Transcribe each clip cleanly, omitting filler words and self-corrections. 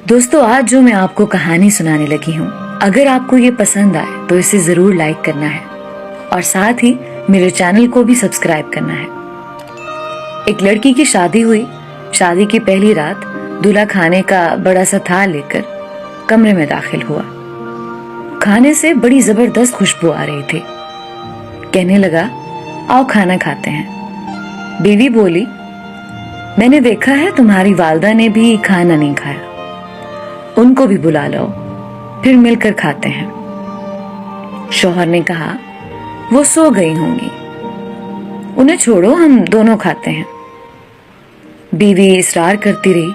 دوستو آج جو میں آپ کو کہانی سنانے لگی ہوں، اگر آپ کو یہ پسند آئے تو اسے ضرور لائک کرنا ہے اور ساتھ ہی میرے چینل کو بھی سبسکرائب کرنا ہے۔ ایک لڑکی کی شادی ہوئی۔ شادی کی پہلی رات دولہا کھانے کا بڑا سا تھال لے کر کمرے میں داخل ہوا۔ کھانے سے بڑی زبردست خوشبو آ رہی تھی۔ کہنے لگا، آؤ کھانا کھاتے ہیں۔ بیوی بولی، میں نے دیکھا ہے تمہاری والدہ نے بھی کھانا نہیں کھایا، ان کو بھی بلا لو، پھر مل کر کھاتے ہیں۔ شوہر نے کہا، وہ سو گئی ہوں گی، انہیں چھوڑو، ہم دونوں کھاتے ہیں۔ بیوی اصرار کرتی رہی،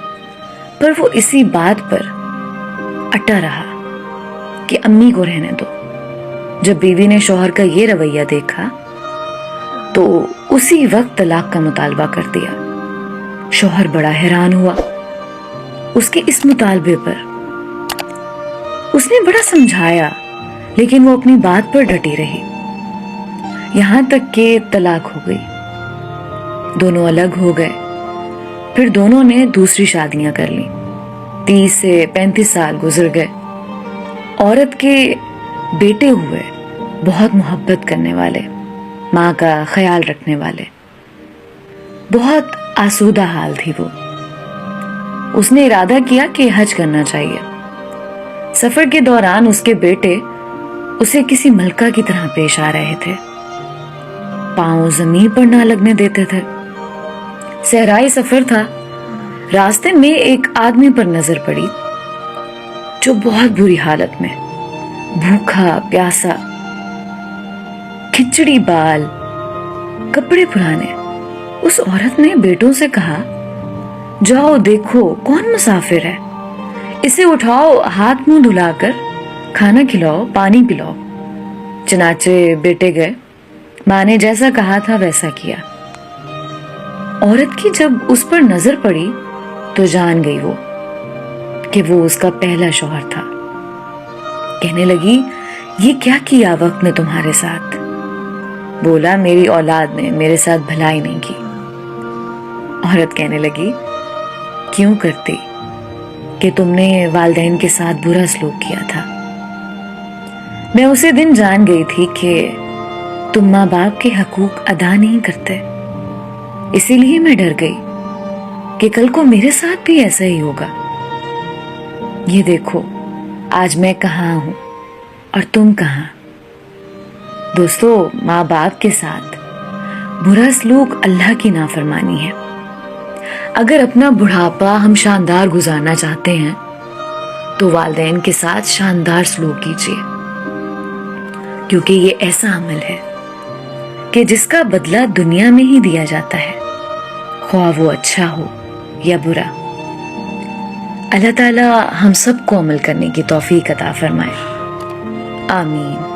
پر وہ اسی بات پر اٹا رہا کہ امی کو رہنے دو۔ جب بیوی نے شوہر کا یہ رویہ دیکھا تو اسی وقت طلاق کا مطالبہ کر دیا۔ شوہر بڑا حیران ہوا اس کے اس مطالبے پر۔ اس نے بڑا سمجھایا لیکن وہ اپنی بات پر ڈٹی رہی، یہاں تک کہ طلاق ہو گئی۔ دونوں الگ ہو گئے۔ پھر دونوں نے دوسری شادیاں کر لیں۔ 30 سے 35 سال گزر گئے۔ عورت کے بیٹے ہوئے، بہت محبت کرنے والے، ماں کا خیال رکھنے والے، بہت آسودہ حال تھی وہ۔ اس نے ارادہ کیا کہ حج کرنا چاہیے۔ سفر کے دوران اس کے بیٹے اسے کسی ملکہ کی طرح پیش آ رہے تھے، پاؤں زمین پر نہ لگنے دیتے تھے۔ صحرائی سفر تھا۔ راستے میں ایک آدمی پر نظر پڑی جو بہت بری حالت میں، بھوکا پیاسا، کھچڑی بال، کپڑے پرانے۔ اس عورت نے بیٹوں سے کہا، جاؤ دیکھو کون مسافر ہے، اسے اٹھاؤ، ہاتھ منہ دھلا کر کھانا کھلاؤ، پانی پلاؤ۔ چنانچہ بیٹے گئے، ماں نے جیسا کہا تھا ویسا کیا۔ عورت کی جب اس پر نظر پڑی تو جان گئی وہ کہ وہ اس کا پہلا شوہر تھا۔ کہنے لگی، یہ کیا کیا وقت نے تمہارے ساتھ؟ بولا، میری اولاد نے میرے ساتھ بھلائی نہیں کی۔ عورت کہنے لگی، کیوں کرتی کہ تم نے والدین کے ساتھ برا سلوک کیا تھا۔ میں اسی دن جان گئی تھی کہ تم ماں باپ کے حقوق ادا نہیں کرتے، اسی لیے میں ڈر گئی کہ کل کو میرے ساتھ بھی ایسا ہی ہوگا۔ یہ دیکھو آج میں کہاں ہوں اور تم کہاں۔ دوستو، ماں باپ کے ساتھ برا سلوک اللہ کی نافرمانی ہے۔ اگر اپنا بڑھاپا ہم شاندار گزارنا چاہتے ہیں تو والدین کے ساتھ شاندار سلوک کیجیے، کیونکہ یہ ایسا عمل ہے کہ جس کا بدلہ دنیا میں ہی دیا جاتا ہے، خواہ وہ اچھا ہو یا برا۔ اللہ تعالی ہم سب کو عمل کرنے کی توفیق عطا فرمائے، آمین۔